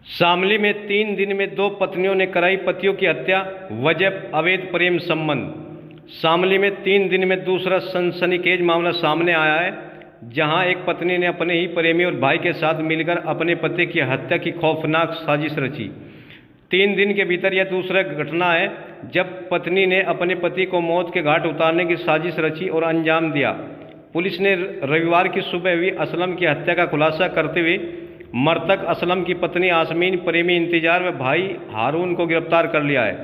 शामली में 3 दिन में 2 पत्नियों ने कराई पतियों की हत्या, वजह अवैध प्रेम संबंध। शामली में 3 दिन में दूसरा सनसनीखेज मामला सामने आया है, जहां एक पत्नी ने अपने ही प्रेमी और भाई के साथ मिलकर अपने पति की हत्या की खौफनाक साजिश रची। 3 दिन के भीतर यह दूसरा घटना है जब पत्नी ने अपने पति को मौत के घाट उतारने की साजिश रची और अंजाम दिया। पुलिस ने रविवार की सुबह हुई असलम की हत्या का खुलासा करते हुए मृतक असलम की पत्नी आसमीन, प्रेमी इंतजार व भाई हारून को गिरफ्तार कर लिया है।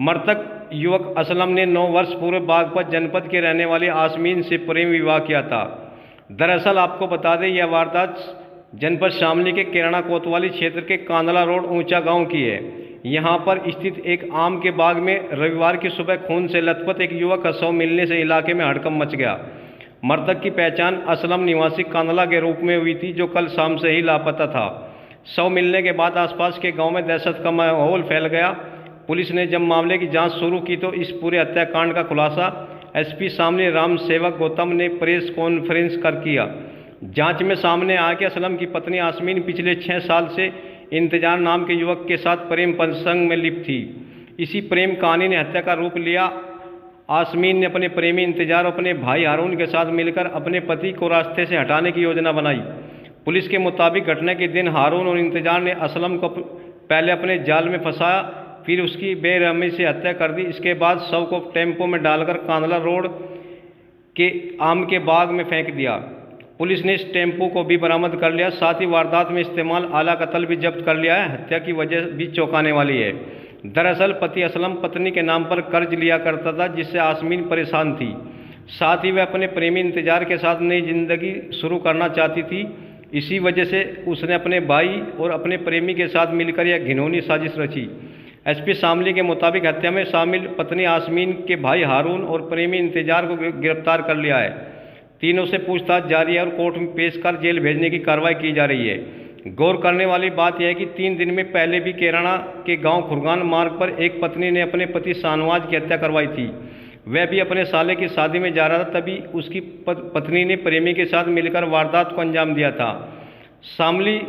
मृतक युवक असलम ने 9 वर्ष पूर्व बागपत जनपद के रहने वाली आसमीन से प्रेम विवाह किया था। दरअसल आपको बता दें, यह वारदात जनपद शामली के केराना कोतवाली क्षेत्र के कांदला रोड ऊंचा गांव की है। यहां पर स्थित एक आम के बाग में रविवार की सुबह खून से लथपथ एक युवक का शव मिलने से इलाके में हड़कंप मच गया। मृतक की पहचान असलम निवासी कांदला के रूप में हुई थी, जो कल शाम से ही लापता था। शव मिलने के बाद आसपास के गांव में दहशत का माहौल फैल गया। पुलिस ने जब मामले की जांच शुरू की तो इस पूरे हत्याकांड का खुलासा एसपी शामली राम सेवक गौतम ने प्रेस कॉन्फ्रेंस कर किया। जांच में सामने आया कि असलम की पत्नी आसमीन पिछले 6 साल से इंतजार नाम के युवक के साथ प्रेम प्रसंग में लिप्त थी। इसी प्रेम कहानी ने हत्या का रूप लिया। आसमीन ने अपने प्रेमी इंतजार और अपने भाई हारून के साथ मिलकर अपने पति को रास्ते से हटाने की योजना बनाई। पुलिस के मुताबिक घटना के दिन हारून और इंतजार ने असलम को पहले अपने जाल में फंसाया, फिर उसकी बेरहमी से हत्या कर दी। इसके बाद शव को टेम्पो में डालकर कांदला रोड के आम के बाग में फेंक दिया। पुलिस ने इस टेम्पो को भी बरामद कर लिया। साथ ही वारदात में इस्तेमाल आला कत्ल भी जब्त कर लिया है। हत्या की वजह भी चौंकाने वाली है। दरअसल पति असलम पत्नी के नाम पर कर्ज लिया करता था, जिससे आसमीन परेशान थी। साथ ही वह अपने प्रेमी इंतजार के साथ नई जिंदगी शुरू करना चाहती थी। इसी वजह से उसने अपने भाई और अपने प्रेमी के साथ मिलकर यह घिनौनी साजिश रची। एसपी शामली के मुताबिक हत्या में शामिल पत्नी आसमीन के भाई हारून और प्रेमी इंतजार को गिरफ्तार कर लिया है। तीनों से पूछताछ जारी है और कोर्ट में पेश कर जेल भेजने की कार्रवाई की जा रही है। गौर करने वाली बात यह है कि 3 दिन में पहले भी केराना के गांव खुरगान मार्ग पर एक पत्नी ने अपने पति शाहनवाज की हत्या करवाई थी। वह भी अपने साले की शादी में जा रहा था, तभी उसकी पत्नी ने प्रेमी के साथ मिलकर वारदात को अंजाम दिया था। शामली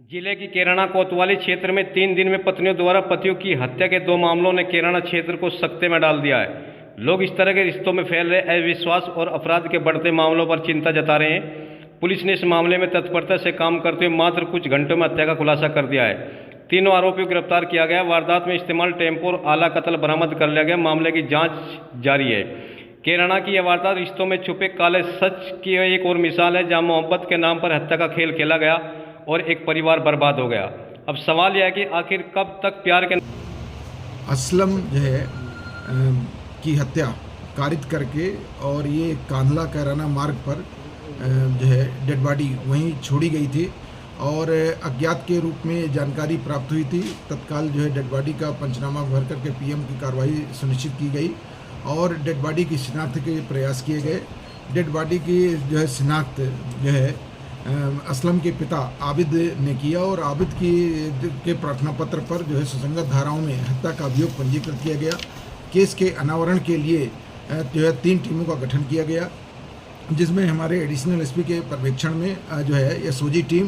जिले की केराना कोतवाली क्षेत्र में 3 दिन में पत्नियों द्वारा पतियों की हत्या के 2 मामलों ने केराना क्षेत्र को सकते में डाल दिया है। लोग इस तरह के रिश्तों में फैल रहे अविश्वास और अपराध के बढ़ते मामलों पर चिंता जता रहे हैं। पुलिस ने इस मामले में तत्परता से काम करते हुए मात्र कुछ घंटों में हत्या का खुलासा कर दिया है। तीनों आरोपियों को गिरफ्तार किया गया। वारदात में इस्तेमाल टेम्पो और आला कत्ल बरामद कर लिया गया। मामले की जांच जारी है। केराना की यह वारदात रिश्तों में छुपे काले सच की एक और मिसाल है, जहां मोहब्बत के नाम पर हत्या का खेल खेला गया और एक परिवार बर्बाद हो गया। अब सवाल यह है कि आखिर कब तक प्यार के असलम जो है की हत्या कारित करके और ये कांदला कैराना मार्ग पर जो है डेड बॉडी वहीं छोड़ी गई थी और अज्ञात के रूप में जानकारी प्राप्त हुई थी। तत्काल जो है डेड बॉडी का पंचनामा भर करके पीएम की कार्रवाई सुनिश्चित की गई और डेड बॉडी की शिनाख्त के प्रयास किए गए। डेड बॉडी की जो है शिनाख्त जो है असलम के पिता आबिद ने किया और आबिद के प्रार्थना पत्र पर जो है सुसंगत धाराओं में हत्या का अभियोग पंजीकृत किया गया। केस के अनावरण के लिए जो है 3 टीमों का गठन किया गया, जिसमें हमारे एडिशनल एसपी के पर्यवेक्षण में जो है एसओजी टीम,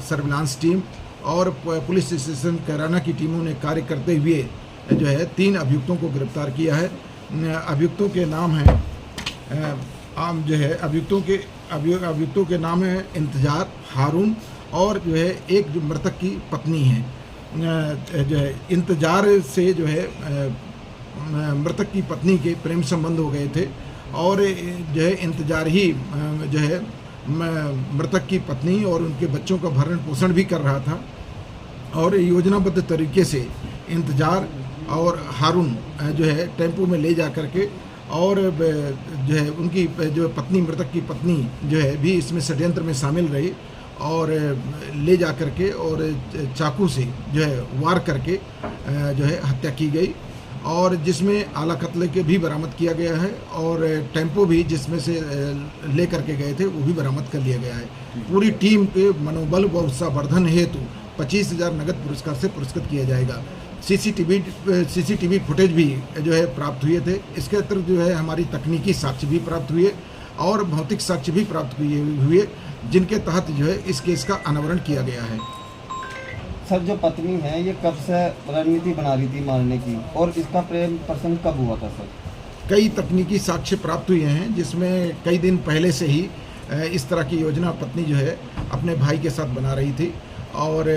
सर्विलांस टीम और पुलिस स्टेशन कैराना की टीमों ने कार्य करते हुए जो है 3 अभियुक्तों को गिरफ्तार किया है। अभियुक्तों के नाम हैं जो है अभियुक्तों के नाम है इंतजार, हारून और जो है एक जो मृतक की पत्नी है। जो है इंतजार से जो है मृतक की पत्नी के प्रेम संबंध हो गए थे और जो है इंतजार ही जो है मृतक की पत्नी और उनके बच्चों का भरण पोषण भी कर रहा था और योजनाबद्ध तरीके से इंतजार और हारून जो है टेम्पो में ले जा करके और जो है उनकी जो पत्नी मृतक की पत्नी जो है भी इसमें षड्यंत्र में शामिल रही और ले जा करके और चाकू से जो है वार करके जो है हत्या की गई और जिसमें आला कत्ल के भी बरामद किया गया है और टेम्पो भी जिसमें से ले करके गए थे वो भी बरामद कर लिया गया है। पूरी टीम के मनोबल व उत्साहवर्धन हेतु 25,000 नगद पुरस्कार से पुरस्कृत किया जाएगा। सीसीटीवी फुटेज भी जो है प्राप्त हुए थे। इसके अतिरिक्त जो है हमारी तकनीकी साक्ष्य भी प्राप्त हुए और भौतिक साक्ष्य भी प्राप्त हुए जिनके तहत जो है इस केस का अनावरण किया गया है। सर जो पत्नी है ये कब से रणनीति बना रही थी मारने की, और इसका प्रेम प्रसंग कब हुआ था सर? कई तकनीकी साक्ष्य प्राप्त हुए हैं जिसमें कई दिन पहले से ही इस तरह की योजना पत्नी जो है अपने भाई के साथ बना रही थी, और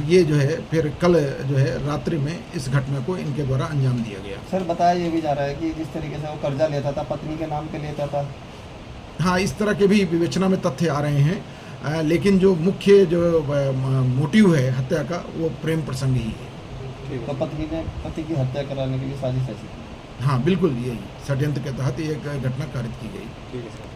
ये जो है फिर कल जो है रात्रि में इस घटना को इनके द्वारा अंजाम दिया गया। सर बताया ये भी जा रहा है कि जिस तरीके से वो कर्जा लेता था पत्नी के नाम पे लेता था। हाँ, इस तरह के भी विवेचना में तथ्य आ रहे हैं, लेकिन जो मुख्य जो मोटिव है हत्या का वो प्रेम प्रसंग ही है। तो पत्नी ने पति की हत्या कराने के लिए साजिश ऐसी की। हाँ बिल्कुल, यही षड्यंत्र के तहत ये घटना कारित की गई। ठीक है सर।